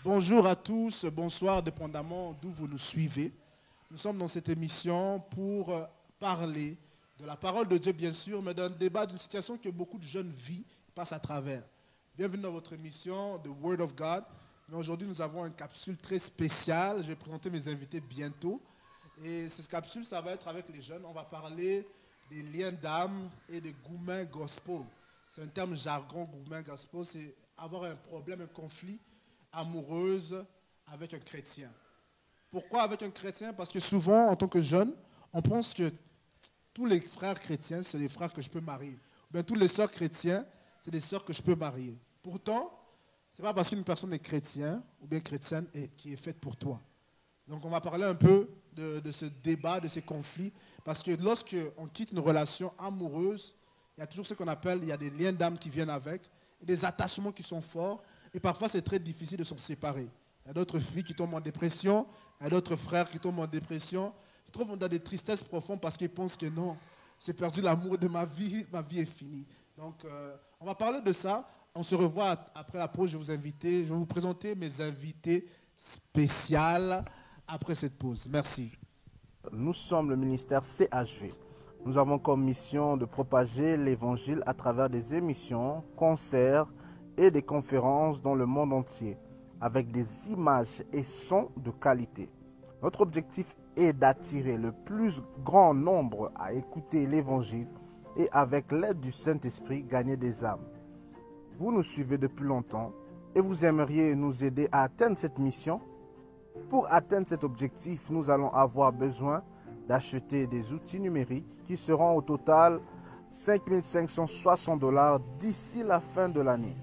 Bonjour à tous, bonsoir, dépendamment d'où vous nous suivez. Nous sommes dans cette émission pour parler de la parole de Dieu, bien sûr, mais d'un débat, d'une situation que beaucoup de jeunes vivent, passent à travers. Bienvenue dans votre émission, The Word of God. Mais aujourd'hui, nous avons une capsule très spéciale. Je vais présenter mes invités bientôt. Et cette capsule, ça va être avec les jeunes. On va parler des liens d'âme et des gourmets gospel. C'est un terme jargon, gourmets gospel, c'est avoir un problème, un conflit amoureuse avec un chrétien. Pourquoi avec un chrétien? Parce que souvent, en tant que jeune, on pense que tous les frères chrétiens, c'est des frères que je peux marier. Ou bien tous les sœurs chrétiens, c'est des sœurs que je peux marier. Pourtant, ce n'est pas parce qu'une personne est chrétienne ou bien chrétienne qui est faite pour toi. Donc on va parler un peu de ce débat, de ces conflits, parce que lorsque on quitte une relation amoureuse, il y a toujours ce qu'on appelle, il y a des liens d'âme qui viennent avec, des attachements qui sont forts, et parfois c'est très difficile de s'en séparer. Il y a d'autres filles qui tombent en dépression, il y a d'autres frères qui tombent en dépression, ils trouvent dans des tristesses profondes parce qu'ils pensent que non, j'ai perdu l'amour de ma vie est finie. Donc on va parler de ça, on se revoit après la pause, je vais vous présenter mes invités spéciales après cette pause. Merci. Nous sommes le ministère CHV. Nous avons comme mission de propager l'évangile à travers des émissions, concerts et des conférences dans le monde entier, avec des images et sons de qualité. Notre objectif est d'attirer le plus grand nombre à écouter l'évangile et avec l'aide du Saint-Esprit gagner des âmes. Vous nous suivez depuis longtemps et vous aimeriez nous aider à atteindre cette mission. Pour atteindre cet objectif, nous allons avoir besoin d'acheter des outils numériques qui seront au total 5 560 $ d'ici la fin de l'année.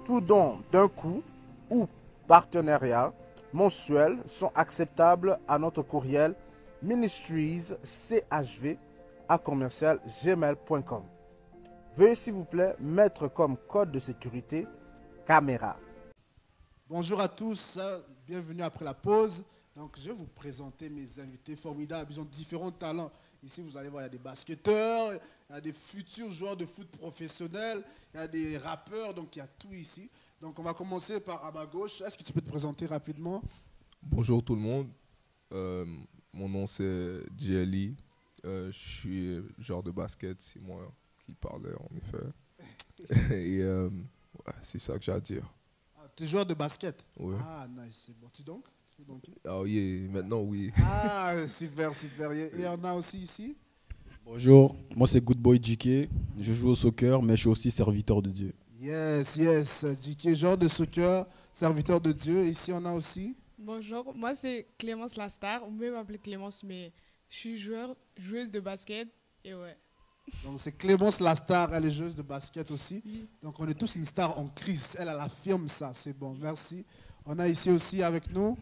Tout don d'un coup ou partenariat mensuel sont acceptables à notre courriel ministrieschv@gmail.com. Veuillez s'il vous plaît mettre comme code de sécurité caméra. Bonjour à tous, bienvenue après la pause. Donc, je vais vous présenter mes invités formidables. Ils ont différents talents. Ici, vous allez voir, il y a des basketteurs, il y a des futurs joueurs de foot professionnels, il y a des rappeurs, donc il y a tout ici. Donc, on va commencer par à ma gauche. Est-ce que tu peux te présenter rapidement? Bonjour tout le monde. Mon nom c'est JLE. Je suis joueur de basket, c'est moi qui parlais en effet. Et ouais, c'est ça que j'ai à dire. Ah, tu es joueur de basket? Ouais. Ah, nice, c'est bon. Tu donc? Ah oui, maintenant oui. Ah, super, super. Et il y en a aussi ici? Bonjour, moi c'est Good Boy JK. Je joue au soccer, mais je suis aussi serviteur de Dieu. Yes, yes. JK, joueur de soccer, serviteur de Dieu. Ici, on a aussi? Bonjour, moi c'est Clémence Lastar. Vous pouvez m'appeler Clémence, mais je suis joueuse de basket. Et ouais. Donc c'est Clémence Lastar, elle est joueuse de basket aussi. Oui. Donc on est tous une star en crise. Elle affirme ça, c'est bon, merci. On a ici aussi avec nous.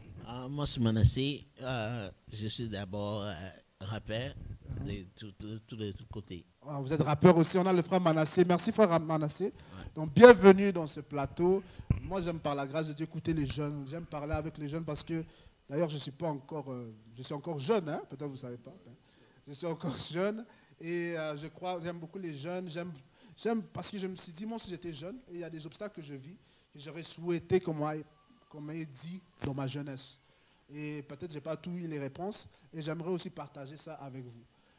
Moi c'est Manassé. Je suis d'abord rappeur de tous côtés. Vous êtes rappeur aussi, on a le frère Manassé. Merci frère Manassé. Ouais. Donc bienvenue dans ce plateau. Moi j'aime par la grâce de Dieu écouter les jeunes. J'aime parler avec les jeunes parce que d'ailleurs je suis encore jeune, hein? Peut-être vous ne savez pas. Je suis encore jeune et j'aime beaucoup les jeunes. J'aime parce que je me suis dit, moi si j'étais jeune, et il y a des obstacles que je vis, que j'aurais souhaité qu'on m'ait dit dans ma jeunesse. Et peut-être je n'ai pas tout eu les réponses et j'aimerais aussi partager ça avec vous.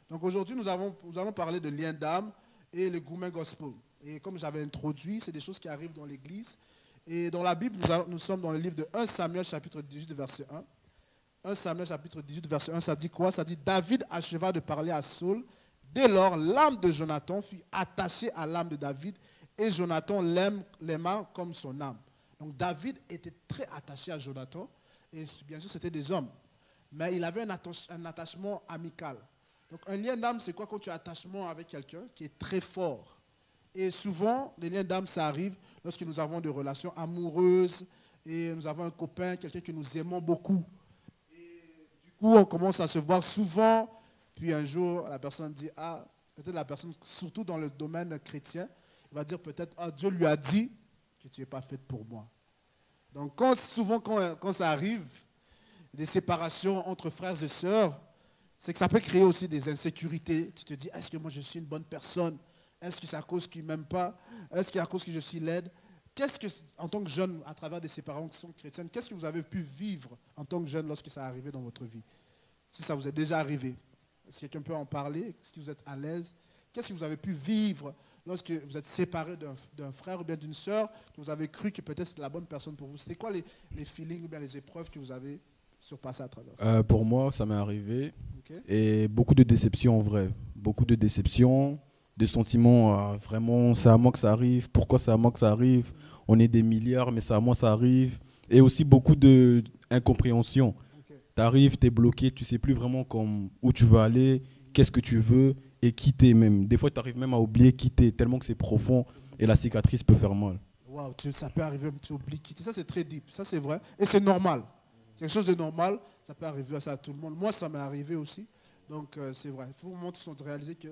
Donc aujourd'hui, nous allons parler de liens d'âme et le gourmet gospel. Et comme j'avais introduit, c'est des choses qui arrivent dans l'Église. Et dans la Bible, nous sommes dans le livre de 1 Samuel chapitre 18 verset 1. 1 Samuel chapitre 18 verset 1, ça dit quoi? Ça dit « David acheva de parler à Saul. Dès lors, l'âme de Jonathan fut attachée à l'âme de David et Jonathan l'aima comme son âme. » Donc David était très attaché à Jonathan. Et bien sûr, c'était des hommes. Mais il avait un attachement amical. Donc un lien d'âme, c'est quoi? Quand tu as un attachement avec quelqu'un qui est très fort. Et souvent, les liens d'âme, ça arrive lorsque nous avons des relations amoureuses et nous avons un copain, quelqu'un que nous aimons beaucoup. Et du coup, on commence à se voir souvent. Puis un jour, la personne dit, peut-être la personne, surtout dans le domaine chrétien, il va dire peut-être, Dieu lui a dit que tu n'es pas faite pour moi. Donc souvent quand ça arrive, des séparations entre frères et sœurs, c'est que ça peut créer aussi des insécurités. Tu te dis, est-ce que moi je suis une bonne personne? Est-ce que c'est à cause qu'il ne m'aime pas? Est-ce que c'est à cause que je suis laide? qu'est-ce que, en tant que jeune, à travers de ses parents qui sont chrétiens, qu'est-ce que vous avez pu vivre en tant que jeune lorsque ça est arrivé dans votre vie? Si ça vous est déjà arrivé, est-ce que quelqu'un peut en parler? Est-ce que vous êtes à l'aise? Qu'est-ce que vous avez pu vivre lorsque vous êtes séparé d'un frère ou bien d'une sœur, que vous avez cru que peut-être c'était la bonne personne pour vous? C'était quoi les feelings ou bien les épreuves que vous avez surpassées à travers ça? Pour moi, ça m'est arrivé. Ok. Et beaucoup de déceptions en vrai. Beaucoup de déceptions, des sentiments vraiment, c'est à moi que ça arrive. Pourquoi c'est à moi que ça arrive? On est des milliards, mais c'est à moi que ça arrive. Et aussi beaucoup d'incompréhension. Ok. Tu arrives, tu es bloqué, tu sais plus vraiment où tu veux aller, qu'est-ce que tu veux et quitter même. Des fois, tu arrives même à oublier quitter tellement que c'est profond et la cicatrice peut faire mal. Waouh, ça peut arriver, tu oublies quitter. Ça, c'est très deep. Ça, c'est vrai. Et c'est normal. C'est quelque chose de normal. Ça peut arriver à ça à tout le monde. Moi, ça m'est arrivé aussi. Donc, c'est vrai. Il faut vraiment de réaliser que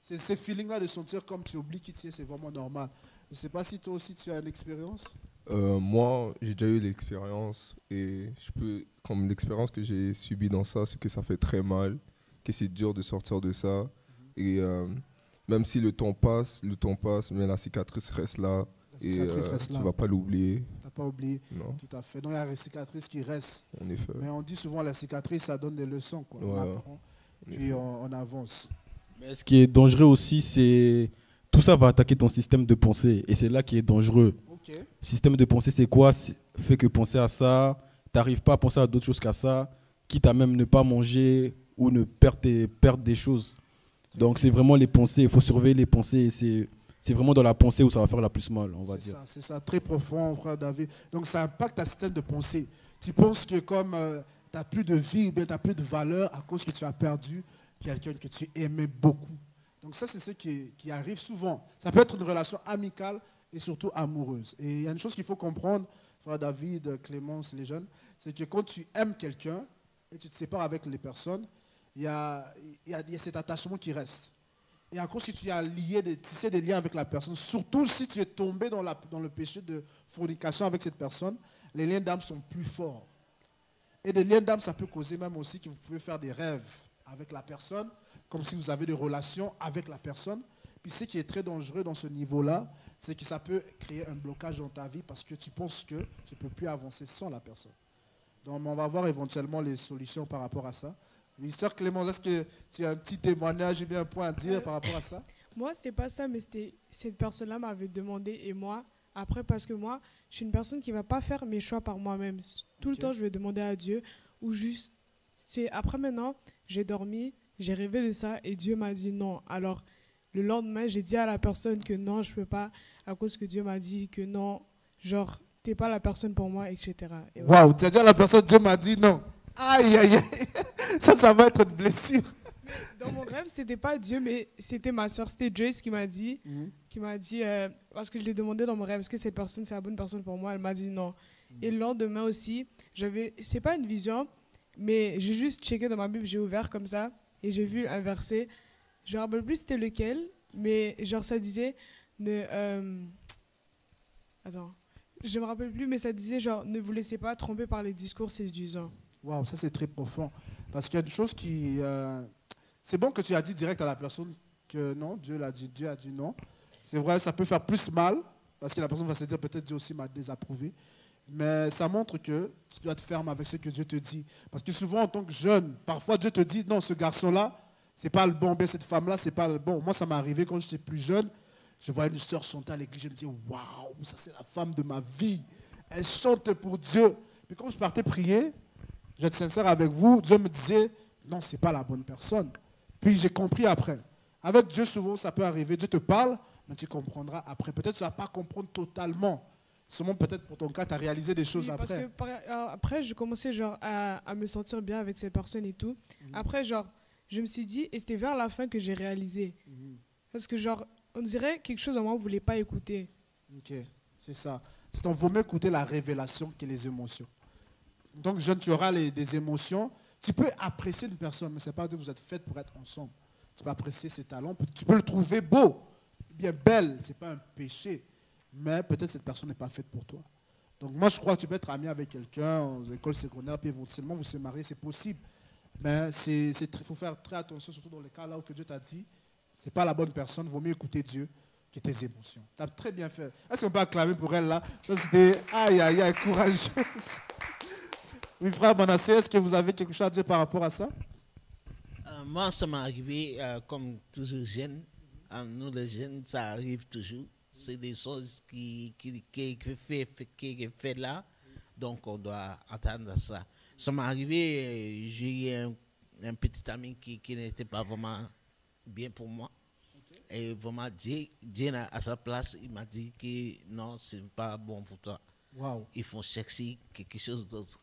ces feelings-là de sentir comme tu oublies quitter, c'est vraiment normal. Je ne sais pas si toi aussi, tu as une expérience. Moi, j'ai déjà eu l'expérience et comme l'expérience que j'ai subie dans ça, c'est que ça fait très mal, que c'est dur de sortir de ça. Et même si le temps passe, mais la cicatrice reste là. La cicatrice reste Tu là. ne vas pas l'oublier. Tu n'as pas oublié. Non, Tout à fait. Donc, il y a la cicatrice qui reste. en effet. Mais on dit souvent la cicatrice, ça donne des leçons. Quoi. On Ouais. apprend, puis on avance. Mais ce qui est dangereux aussi, c'est tout ça va attaquer ton système de pensée. Et c'est là qui est dangereux. Ok. Système de pensée, c'est quoi? Fait que penser à ça, tu n'arrives pas à penser à d'autres choses qu'à ça, quitte à même ne pas manger ou ne perdre des choses. Donc c'est vraiment les pensées, il faut surveiller les pensées. C'est vraiment dans la pensée où ça va faire la plus mal, on va dire. C'est ça, très profond, frère David. Donc ça impacte ta système de pensée. Tu penses que comme tu n'as plus de vie ou bien tu n'as plus de valeur à cause que tu as perdu quelqu'un que tu aimais beaucoup. Donc ça, c'est ce qui arrive souvent. Ça peut être une relation amicale et surtout amoureuse. Et il y a une chose qu'il faut comprendre, frère David, Clémence, les jeunes, c'est que quand tu aimes quelqu'un et tu te sépares avec les personnes, il y a cet attachement qui reste. Et à cause que tu as tissé des liens avec la personne, surtout si tu es tombé dans le péché de fornication avec cette personne, les liens d'âme sont plus forts. Et des liens d'âme, ça peut causer même aussi que vous pouvez faire des rêves avec la personne, comme si vous avez des relations avec la personne. Puis ce qui est très dangereux dans ce niveau-là, c'est que ça peut créer un blocage dans ta vie parce que tu penses que tu ne peux plus avancer sans la personne. Donc on va voir éventuellement les solutions par rapport à ça. Oui, sœur Clémence, est-ce que tu as un petit témoignage ou bien un point à dire par rapport à ça? Moi, c'était pas ça, mais cette personne-là m'avait demandé et moi, après, parce que moi, je suis une personne qui ne va pas faire mes choix par moi-même. Tout le temps, je vais demander à Dieu ou juste. Après, maintenant, j'ai dormi, j'ai rêvé de ça et Dieu m'a dit non. Alors, le lendemain, j'ai dit à la personne que non, je ne peux pas, à cause que Dieu m'a dit que non, genre, tu n'es pas la personne pour moi, etc. Waouh, tu as dit à la personne, Dieu m'a dit non. Aïe, aïe, aïe. Ça va être une blessure. Dans mon rêve, c'était pas Dieu, mais c'était ma soeur, c'était Joyce qui m'a dit, parce que je lui ai demandé dans mon rêve, est-ce que cette personne, c'est la bonne personne pour moi? Elle m'a dit non. Et le lendemain aussi, c'est pas une vision, mais j'ai juste checké dans ma Bible, j'ai ouvert comme ça, et j'ai vu un verset, je me rappelle plus c'était lequel, mais genre ça disait, attends, je me rappelle plus, mais ça disait genre, ne vous laissez pas tromper par les discours séduisants. Waouh, ça c'est très profond. Parce qu'il y a une chose qui... c'est bon que tu as dit direct à la personne que non, Dieu a dit non. C'est vrai, ça peut faire plus mal, parce que la personne va se dire peut-être Dieu aussi m'a désapprouvé. Mais ça montre que tu dois être ferme avec ce que Dieu te dit. Parce que souvent, en tant que jeune, parfois Dieu te dit, non, ce garçon-là, c'est pas le bon, bien cette femme-là, c'est pas le bon. Moi, ça m'est arrivé quand j'étais plus jeune. Je voyais une sœur chanter à l'église, je me disais, waouh, ça c'est la femme de ma vie. Elle chante pour Dieu. Puis quand je partais prier, je vais être sincère avec vous, Dieu me disait, non, ce n'est pas la bonne personne. Puis j'ai compris après. Avec Dieu, souvent, ça peut arriver. Dieu te parle, mais tu comprendras après. Peut-être que tu ne vas pas comprendre totalement. Seulement, peut-être pour ton cas, tu as réalisé des choses parce après. Que, après, je commençais genre, à me sentir bien avec cette personne et tout. Après, genre, je me suis dit, et c'était vers la fin que j'ai réalisé. Parce que, genre, on dirait quelque chose en moi, on ne voulait pas écouter. Ok, c'est ça. C'est donc, vaut mieux écouter la révélation que les émotions. Donc, jeune, tu auras des émotions. Tu peux apprécier une personne, mais ce n'est pas que vous êtes faites pour être ensemble. Tu peux apprécier ses talents. Tu peux le trouver beau, bien belle. Ce n'est pas un péché. Mais peut-être cette personne n'est pas faite pour toi. Donc, moi, je crois que tu peux être ami avec quelqu'un en école secondaire, puis éventuellement, vous se marier, c'est possible. Mais il faut faire très attention, surtout dans les cas là où que Dieu t'a dit, ce n'est pas la bonne personne. Il vaut mieux écouter Dieu que tes émotions. Tu as très bien fait. Est-ce qu'on peut acclamer pour elle là? Ça, c'était aïe, aïe, aïe, courageuse. Oui, frère Manassé, est-ce que vous avez quelque chose à dire par rapport à ça? Moi, ça m'est arrivé comme toujours jeune. Nous, les jeunes, ça arrive toujours. C'est des choses qui fait là. Donc, on doit attendre ça. Ça m'est arrivé, j'ai eu un petit ami qui n'était pas vraiment bien pour moi. Okay. Et vraiment, Dieu à sa place, il m'a dit que non, ce n'est pas bon pour toi. Wow. Il faut chercher quelque chose d'autre.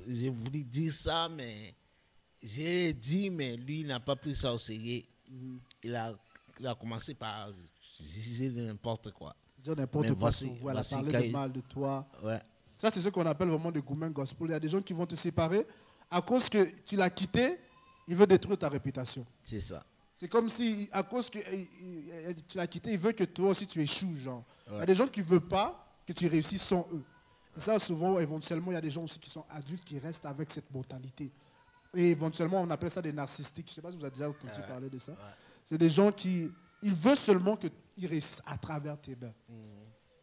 J'ai voulu dire ça, mais j'ai dit, mais lui, il n'a pas pris ça au sérieux. Il a commencé par dire n'importe quoi. Dire n'importe quoi. Voilà, parler de mal de toi. Ouais. Ça, c'est ce qu'on appelle vraiment des gourmands gospel. Il y a des gens qui vont te séparer à cause que tu l'as quitté, il veut détruire ta réputation. C'est ça. C'est comme si, à cause que tu l'as quitté, il veut que toi aussi tu échoues, genre. Ouais. Il y a des gens qui ne veulent pas que tu réussisses sans eux. Et ça, souvent, éventuellement, il y a des gens aussi qui sont adultes qui restent avec cette mentalité. Et éventuellement, on appelle ça des narcissiques. Je ne sais pas si vous avez déjà entendu parler de ça. Ouais. C'est des gens qui ils veulent seulement qu'ils réussissent à travers tes mains.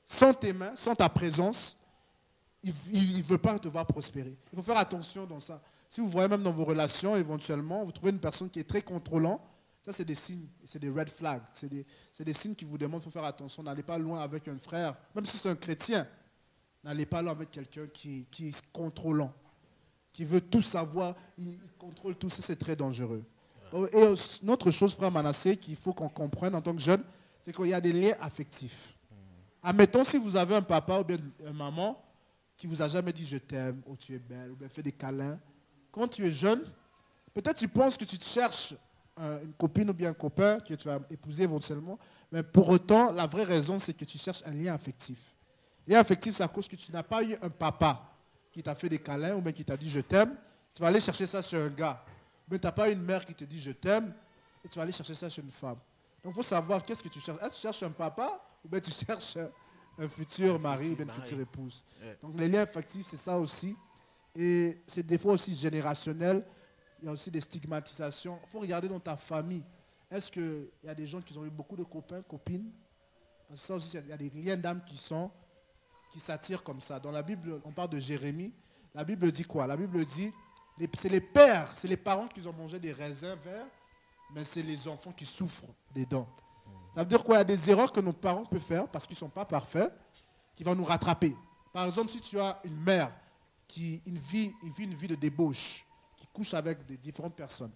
Sans tes mains, sans ta présence, ils ne veulent pas te voir prospérer. Il faut faire attention dans ça. Si vous voyez même dans vos relations, éventuellement, vous trouvez une personne qui est très contrôlante, ça c'est des signes, c'est des red flags. C'est des signes qui vous demandent, il faut faire attention. N'allez pas loin avec un frère, même si c'est un chrétien. N'allez pas loin avec quelqu'un qui est contrôlant, qui veut tout savoir, il contrôle tout ça, c'est très dangereux. Et une autre chose, frère Manassé, qu'il faut qu'on comprenne en tant que jeune, c'est qu'il y a des liens affectifs. Admettons, si vous avez un papa ou bien une maman qui ne vous a jamais dit « je t'aime » ou « tu es belle » ou bien fait des câlins, quand tu es jeune, peut-être tu penses que tu te cherches une copine ou bien un copain que tu vas épouser éventuellement, mais pour autant, la vraie raison, c'est que tu cherches un lien affectif. Lien affectif, c'est à cause que tu n'as pas eu un papa qui t'a fait des câlins ou bien qui t'a dit « je t'aime », tu vas aller chercher ça chez un gars. Mais tu n'as pas une mère qui te dit « je t'aime » et tu vas aller chercher ça chez une femme. Donc, il faut savoir qu'est-ce que tu cherches. Est-ce que tu cherches un papa ou bien tu cherches un futur mari ou bien une future épouse? Donc, les liens affectifs, c'est ça aussi. Et c'est des fois aussi générationnel. Il y a aussi des stigmatisations. Il faut regarder dans ta famille. Est-ce qu'il y a des gens qui ont eu beaucoup de copains, copines? Parce que ça aussi, il y a des liens d'âme qui s'attirent comme ça. Dans la Bible, on parle de Jérémie. La Bible dit quoi? La Bible dit, c'est les pères, c'est les parents qui ont mangé des raisins verts, mais c'est les enfants qui souffrent des dents. Ça veut dire quoi? Il y a des erreurs que nos parents peuvent faire parce qu'ils ne sont pas parfaits, qui vont nous rattraper. Par exemple, si tu as une mère qui vit une vie de débauche, qui couche avec différentes personnes.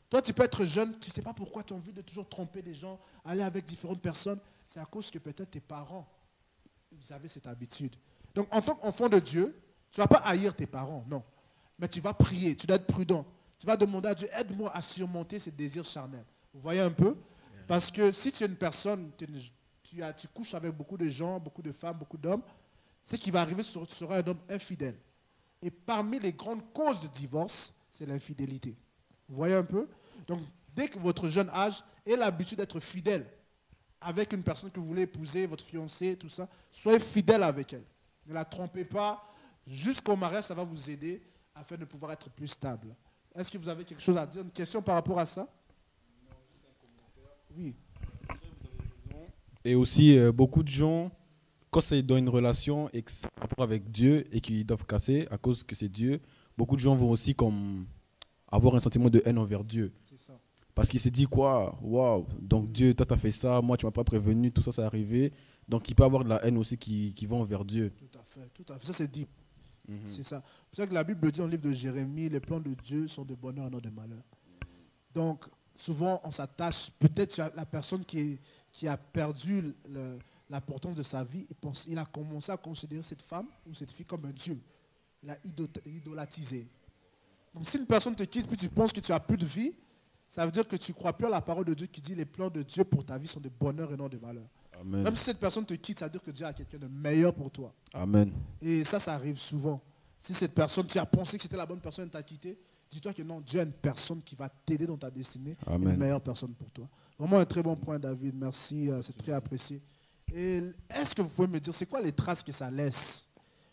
Toi, tu peux être jeune, tu ne sais pas pourquoi tu as envie de toujours tromper des gens, aller avec différentes personnes. C'est à cause que peut-être tes parents, ils avaient cette habitude. Donc, en tant qu'enfant de Dieu, tu ne vas pas haïr tes parents, non. Mais tu vas prier, tu dois être prudent. Tu vas demander à Dieu, aide-moi à surmonter ces désirs charnels. Vous voyez un peu? Parce que si tu es une personne, tu couches avec beaucoup de gens, beaucoup de femmes, beaucoup d'hommes, ce qui va arriver, tu seras un homme infidèle. Et parmi les grandes causes de divorce, c'est l'infidélité. Vous voyez un peu? Donc, dès que votre jeune âge ait l'habitude d'être fidèle avec une personne que vous voulez épouser, votre fiancée, tout ça, soyez fidèle avec elle. Ne la trompez pas. Jusqu'au mariage, ça va vous aider afin de pouvoir être plus stable. Est-ce que vous avez quelque chose à dire? Une question par rapport à ça? Non, juste un commentaire. Oui. Et aussi, beaucoup de gens, quand c'est dans une relation et que c'est un rapport avec Dieu et qu'ils doivent casser à cause que c'est Dieu, beaucoup de gens vont aussi comme avoir un sentiment de haine envers Dieu. C'est ça. Parce qu'il se dit quoi? Waouh, donc Dieu, toi, tu as fait ça, moi, tu ne m'as pas prévenu, tout ça, ça est arrivé. Donc, il peut y avoir de la haine aussi qui va envers Dieu. Tout à fait, tout à fait. Ça, c'est deep. C'est ça. C'est ça que la Bible dit dans le livre de Jérémie, les plans de Dieu sont de bonheur et non de malheur. Donc, souvent, on s'attache, peut-être la personne qui a perdu l'importance de sa vie, il a commencé à considérer cette femme ou cette fille comme un Dieu. Il a idolatisé. Donc, si une personne te quitte, puis tu penses que tu n'as plus de vie, ça veut dire que tu ne crois plus à la parole de Dieu qui dit les plans de Dieu pour ta vie sont de bonheur et non de malheur. Amen. Même si cette personne te quitte, ça veut dire que Dieu a quelqu'un de meilleur pour toi. Amen. Et ça arrive souvent. Si cette personne, tu as pensé que c'était la bonne personne et t'a quitté, dis-toi que non, Dieu a une personne qui va t'aider dans ta destinée, Amen. Une meilleure personne pour toi. Vraiment un très bon point, David. Merci, c'est très apprécié. Et est-ce que vous pouvez me dire, c'est quoi les traces que ça laisse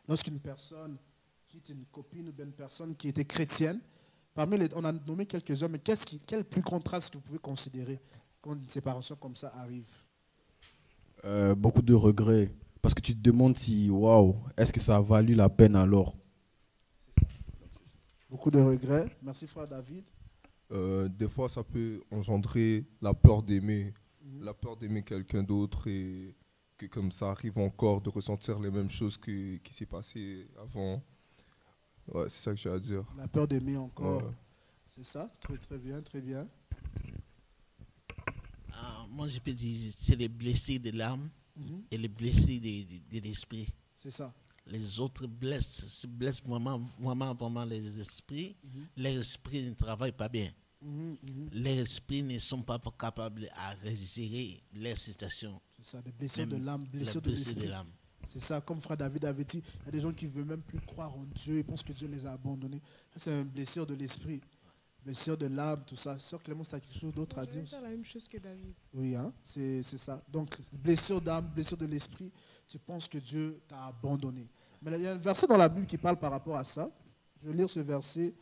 lorsqu'une personne quitte une copine ou bien une personne qui était chrétienne? On a nommé quelques-uns, mais quelle plus grande trace que vous pouvez considérer quand une séparation comme ça arrive? Beaucoup de regrets. Parce que tu te demandes si, waouh, est-ce que ça a valu la peine alors? Beaucoup de regrets. Merci, frère David. Des fois, ça peut engendrer la peur d'aimer. Mhm. La peur d'aimer quelqu'un d'autre et que comme ça arrive encore de ressentir les mêmes choses qui s'est passé avant. Ouais, c'est ça que j'ai à dire. La peur d'aimer encore. Ouais. C'est ça? Très, très bien, très bien. Moi, je peux dire c'est les blessés de l'âme Mhm. et les blessés de l'esprit. C'est ça. Les autres blessent vraiment, vraiment, vraiment les esprits. Mhm. Les esprits ne travaillent pas bien. Mhm, mhm. Les esprits ne sont pas capables à gérer les situations. C'est ça, des blessures Même de l'âme, Les blessures de blessés de l'esprit. l'âme. C'est ça, comme frère David avait dit, il y a des gens qui ne veulent même plus croire en Dieu, ils pensent que Dieu les a abandonnés. Ça, c'est une blessure de l'esprit, blessure de l'âme, tout ça. Sœur Clémence, tu as quelque chose d'autre à Je vais dire? faire la même chose que David. Oui, hein, c'est ça. Donc, blessure d'âme, blessure de l'esprit, tu penses que Dieu t'a abandonné. Mais il y a un verset dans la Bible qui parle par rapport à ça. Je vais lire ce verset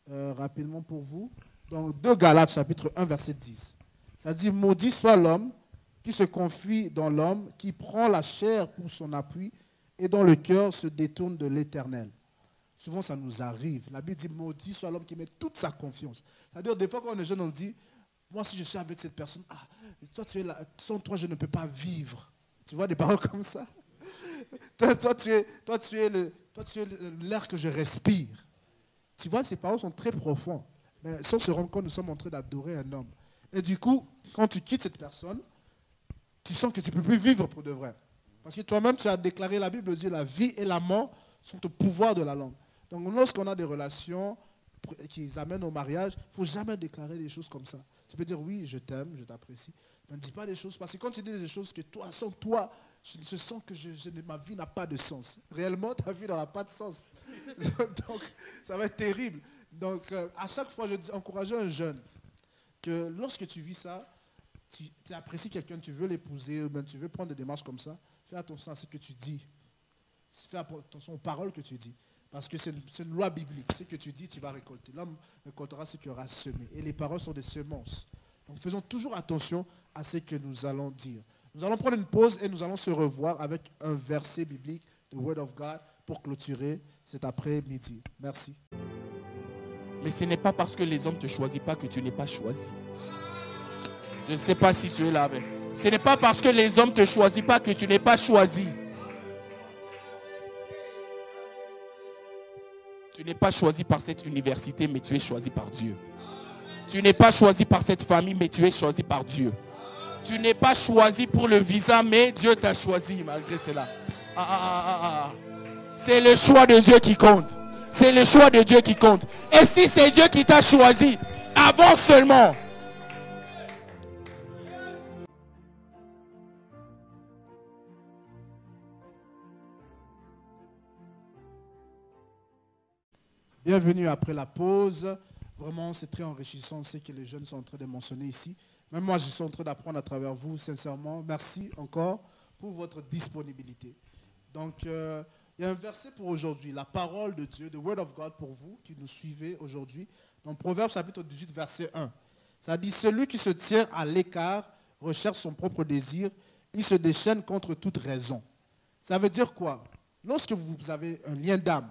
rapidement pour vous. Dans 2 Galates, chapitre 1, verset 10. Ça dit, maudit soit l'homme qui se confie dans l'homme, qui prend la chair pour son appui et dont le cœur se détourne de l'Éternel. Souvent, ça nous arrive. La Bible dit, maudit soit l'homme qui met toute sa confiance. C'est-à-dire, des fois, quand on est jeune, on se dit, moi, si je suis avec cette personne, toi, tu es là, sans toi, je ne peux pas vivre. Tu vois des paroles comme ça? Toi, tu es l'air que je respire. Tu vois, ces paroles sont très profondes. Mais sans se rendre compte, nous sommes en train d'adorer un homme. Et du coup, quand tu quittes cette personne, tu sens que tu ne peux plus vivre pour de vrai. Parce que toi-même, tu as déclaré, la Bible dit, la vie et la mort sont au pouvoir de la langue. Donc, lorsqu'on a des relations qui amènent au mariage, il ne faut jamais déclarer des choses comme ça. Tu peux dire, oui, je t'aime, je t'apprécie. Mais ne dis pas des choses, parce que quand tu dis des choses que toi, sans toi, je sens que ma vie n'a pas de sens. Réellement, ta vie n'aura pas de sens. Donc, ça va être terrible. Donc, à chaque fois, je dis, encourager un jeune que lorsque tu vis ça, tu apprécies quelqu'un, tu veux l'épouser, ou bien tu veux prendre des démarches comme ça, fais attention à ce que tu dis. Fais attention aux paroles que tu dis. Parce que c'est une loi biblique. Ce que tu dis, tu vas récolter. L'homme récoltera ce qu'il aura semé. Et les paroles sont des semences. Donc faisons toujours attention à ce que nous allons dire. Nous allons prendre une pause et nous allons se revoir avec un verset biblique, The Word of God, pour clôturer cet après-midi. Merci. Mais ce n'est pas parce que les hommes ne te choisissent pas que tu n'es pas choisi. Je ne sais pas si tu es là. Mais ce n'est pas parce que les hommes ne te choisissent pas que tu n'es pas choisi. Tu n'es pas choisi par cette université, mais tu es choisi par Dieu. Tu n'es pas choisi par cette famille, mais tu es choisi par Dieu. Tu n'es pas choisi pour le visa, mais Dieu t'a choisi malgré cela. C'est le choix de Dieu qui compte. C'est le choix de Dieu qui compte. Et si c'est Dieu qui t'a choisi, avance seulement. Bienvenue après la pause. Vraiment, c'est très enrichissant. C'est que les jeunes sont en train de mentionner ici. Même moi, je suis en train d'apprendre à travers vous, sincèrement. Merci encore pour votre disponibilité. Donc, il y a un verset pour aujourd'hui, la parole de Dieu, the word of God pour vous qui nous suivez aujourd'hui. Dans Proverbes chapitre 18, verset 1. Ça dit, celui qui se tient à l'écart recherche son propre désir. Il se déchaîne contre toute raison. Ça veut dire quoi? Lorsque vous avez un lien d'âme,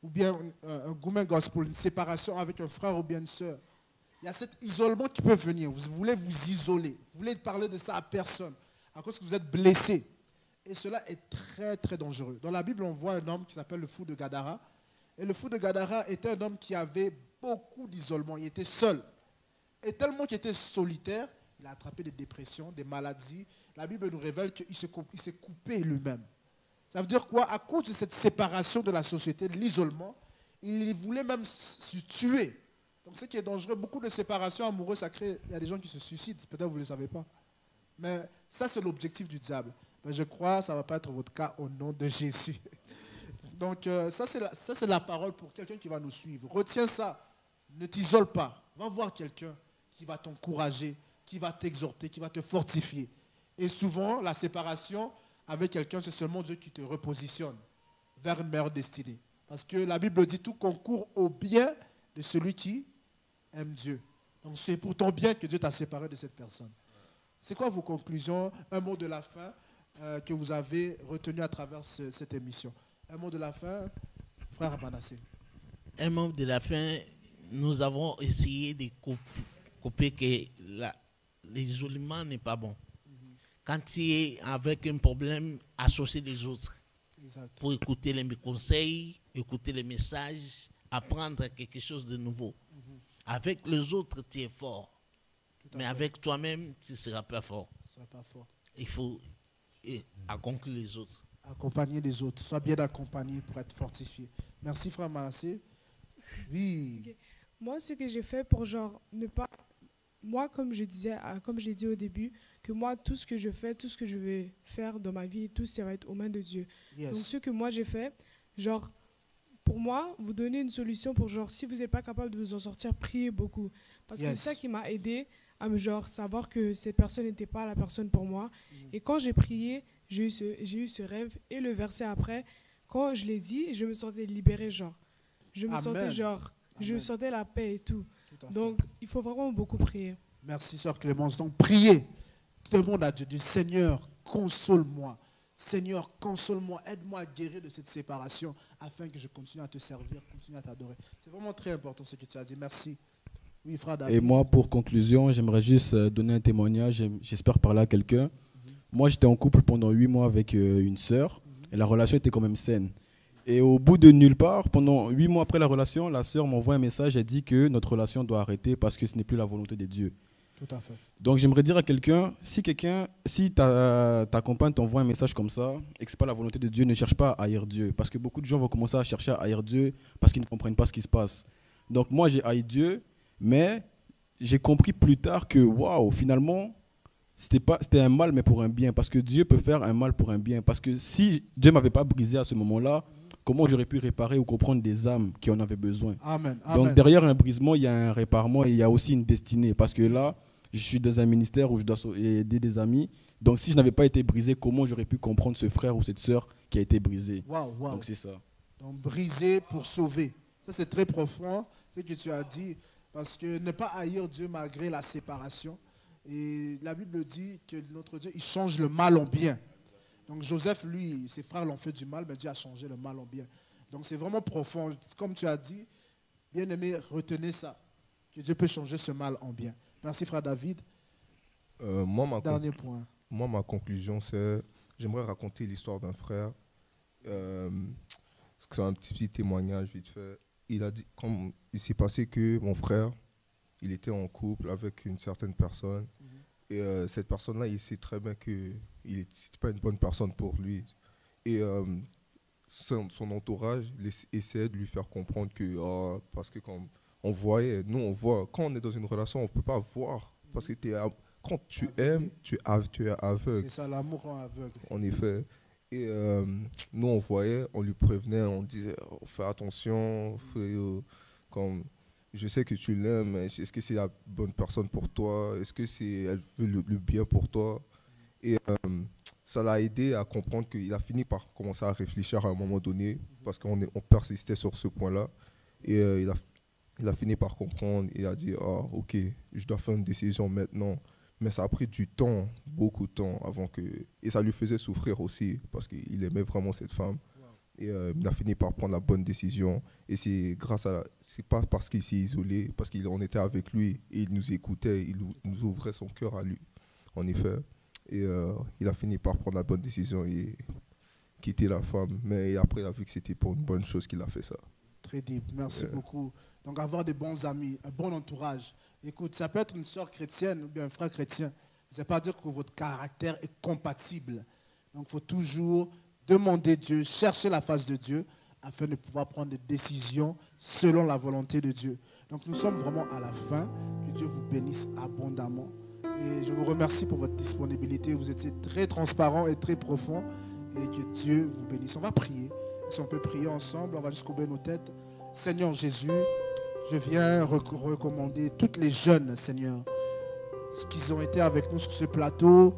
ou bien un gourmet gospel, une séparation avec un frère ou bien une sœur, il y a cet isolement qui peut venir. Vous voulez vous isoler. Vous voulez parler de ça à personne à cause que vous êtes blessé. Et cela est très, très dangereux. Dans la Bible, on voit un homme qui s'appelle le fou de Gadara. Et le fou de Gadara était un homme qui avait beaucoup d'isolement. Il était seul. Et tellement qu'il était solitaire, il a attrapé des dépressions, des maladies. La Bible nous révèle qu'il s'est coupé lui-même. Ça veut dire quoi? À cause de cette séparation de la société, de l'isolement, il voulait même se tuer. Donc ce qui est dangereux, beaucoup de séparations amoureuses, ça crée, il y a des gens qui se suicident, peut-être vous ne le savez pas. Mais ça, c'est l'objectif du diable. Mais je crois que ça ne va pas être votre cas au nom de Jésus. Donc ça, c'est la parole pour quelqu'un qui va nous suivre. Retiens ça. Ne t'isole pas. Va voir quelqu'un qui va t'encourager, qui va t'exhorter, qui va te fortifier. Et souvent, la séparation avec quelqu'un, c'est seulement Dieu qui te repositionne vers une meilleure destinée. Parce que la Bible dit tout concourt au bien de celui qui aime Dieu. Donc c'est pour ton bien que Dieu t'a séparé de cette personne. C'est quoi vos conclusions? Un mot de la fin. que vous avez retenu à travers cette émission. Un mot de la fin, frère Manassé. Un mot de la fin, nous avons essayé de couper que l'isolement n'est pas bon. Quand tu es avec un problème, associer les autres. Exact. Pour écouter les conseils, écouter les messages, apprendre quelque chose de nouveau. Avec les autres, tu es fort. Mais avec toi-même, tu ne seras pas fort. Il faut accompagner les autres. Accompagner les autres. Sois bien accompagné pour être fortifié. Merci, frère Manassé. Oui. Okay. Moi, ce que j'ai fait pour genre ne pas... Moi, comme j'ai dit au début, que moi, tout ce que je fais, tout ce que je vais faire dans ma vie, tout ça va être aux mains de Dieu. Yes. Donc, ce que moi, j'ai fait, genre, pour moi, vous donner une solution pour, genre, si vous n'êtes pas capable de vous en sortir, priez beaucoup. Parce que c'est ça qui m'a aidé à me, genre, savoir que cette personne n'était pas la personne pour moi. Et quand j'ai prié, j'ai eu ce rêve. Et le verset après, quand je l'ai dit, je me sentais libérée, genre. Je me sentais, genre, je sentais la paix et tout. Donc, il faut vraiment beaucoup prier. Merci, sœur Clémence. Donc, priez. Demande à Dieu du Seigneur, console-moi. Seigneur, console-moi. Aide-moi à guérir de cette séparation afin que je continue à te servir, continue à t'adorer. C'est vraiment très important ce que tu as dit. Merci. Oui, frère David. Et moi, pour conclusion, j'aimerais juste donner un témoignage. J'espère parler à quelqu'un. Moi, j'étais en couple pendant 8 mois avec une sœur. Et la relation était quand même saine. Et au bout de nulle part, pendant 8 mois après la relation, la sœur m'envoie un message, elle dit que notre relation doit arrêter parce que ce n'est plus la volonté de Dieu. Tout à fait. Donc j'aimerais dire à quelqu'un, si ta compagne t'envoie un message comme ça et que ce n'est pas la volonté de Dieu, ne cherche pas à haïr Dieu. Parce que beaucoup de gens vont commencer à chercher à haïr Dieu parce qu'ils ne comprennent pas ce qui se passe. Donc moi j'ai haï Dieu, mais j'ai compris plus tard que waouh, finalement, c'était un mal mais pour un bien. Parce que Dieu peut faire un mal pour un bien. Parce que si Dieu ne m'avait pas brisé à ce moment-là, comment j'aurais pu réparer ou comprendre des âmes qui en avaient besoin. Amen. Donc derrière un brisement, il y a un réparement et il y a aussi une destinée. Parce que là, je suis dans un ministère où je dois aider des amis. Donc si je n'avais pas été brisé, comment j'aurais pu comprendre ce frère ou cette sœur qui a été brisé. Donc c'est ça. Donc brisé pour sauver. Ça c'est très profond ce que tu as dit. Parce que ne pas haïr Dieu malgré la séparation. Et la Bible dit que notre Dieu, il change le mal en bien. Donc Joseph, lui, ses frères l'ont fait du mal, mais Dieu a changé le mal en bien. Donc c'est vraiment profond. Comme tu as dit, bien aimé, retenez ça. Que Dieu peut changer ce mal en bien. Merci frère David. Dernier point. Moi, ma conclusion, c'est, j'aimerais raconter l'histoire d'un frère. C'est un petit témoignage vite fait. Il a dit, comme il s'est passé que mon frère, il était en couple avec une certaine personne. Et cette personne-là, il sait très bien que n'était pas une bonne personne pour lui. Et son entourage essayait de lui faire comprendre que, parce que quand on voyait, nous on voit, quand on est dans une relation, on ne peut pas voir. Parce que quand tu aimes, tu es aveugle. C'est ça, l'amour rend aveugle. En effet. Et nous on voyait, on lui prévenait, on disait, fais attention, comme... Je sais que tu l'aimes, mais est-ce que c'est la bonne personne pour toi? Est-ce que elle veut le bien pour toi? Et ça l'a aidé à comprendre qu'il a fini par commencer à réfléchir à un moment donné, parce qu'on persistait sur ce point-là. Et il a fini par comprendre, il a dit, ok, je dois faire une décision maintenant. Mais ça a pris du temps, beaucoup de temps, avant que... Et ça lui faisait souffrir aussi, parce qu'il aimait vraiment cette femme. Et il a fini par prendre la bonne décision. Et c'est c'est pas parce qu'il s'est isolé, parce qu'on était avec lui et il nous écoutait, il nous ouvrait son cœur à lui, en effet. Et il a fini par prendre la bonne décision et quitter la femme. Mais après, il a vu que c'était pour une bonne chose qu'il a fait ça. Très deep, merci beaucoup. Donc avoir des bons amis, un bon entourage. Écoute, ça peut être une sœur chrétienne ou bien un frère chrétien. Ça ne veut pas dire que votre caractère est compatible. Donc il faut toujours... demander Dieu, chercher la face de Dieu afin de pouvoir prendre des décisions selon la volonté de Dieu. Donc nous sommes vraiment à la fin. Que Dieu vous bénisse abondamment. Et je vous remercie pour votre disponibilité. Vous étiez très transparent et très profond. Et que Dieu vous bénisse. On va prier. Si on peut prier ensemble, on va juste courber nos têtes. Seigneur Jésus, je viens recommander toutes les jeunes, Seigneur, qui ont été avec nous sur ce plateau,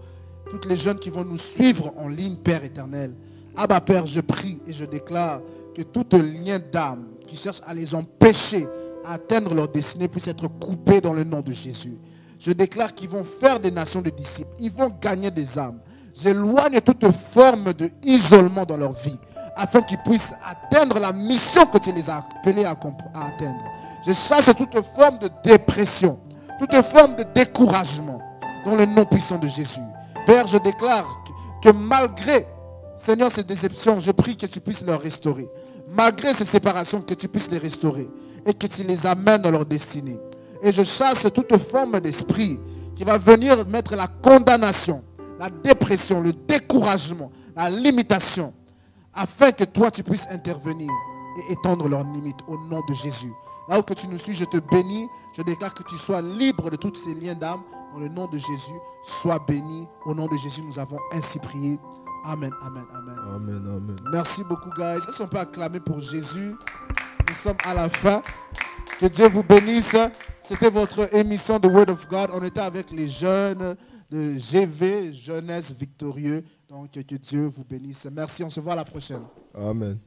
toutes les jeunes qui vont nous suivre en ligne, Père éternel. Abba Père, je prie et je déclare que tout lien d'âme qui cherche à les empêcher à atteindre leur destinée puisse être coupé dans le nom de Jésus. Je déclare qu'ils vont faire des nations de disciples. Ils vont gagner des âmes. J'éloigne toute forme d'isolement dans leur vie, afin qu'ils puissent atteindre la mission que tu les as appelés à atteindre. Je chasse toute forme de dépression, toute forme de découragement, dans le nom puissant de Jésus. Père, je déclare que malgré, Seigneur, ces déceptions, je prie que tu puisses leur restaurer. Malgré ces séparations, que tu puisses les restaurer et que tu les amènes dans leur destinée. Et je chasse toute forme d'esprit qui va venir mettre la condamnation, la dépression, le découragement, la limitation, afin que toi tu puisses intervenir et étendre leurs limites au nom de Jésus. Là où que tu nous suis, je te bénis, je déclare que tu sois libre de tous ces liens d'âme. Dans le nom de Jésus, sois béni. Au nom de Jésus, nous avons ainsi prié. Amen, amen, amen. Amen, amen. Merci beaucoup, guys. Est-ce qu'on peut acclamer pour Jésus? Nous sommes à la fin. Que Dieu vous bénisse. C'était votre émission de Word of God. On était avec les jeunes de GV, Jeunesse Victorieux. Donc, que Dieu vous bénisse. Merci, on se voit à la prochaine. Amen.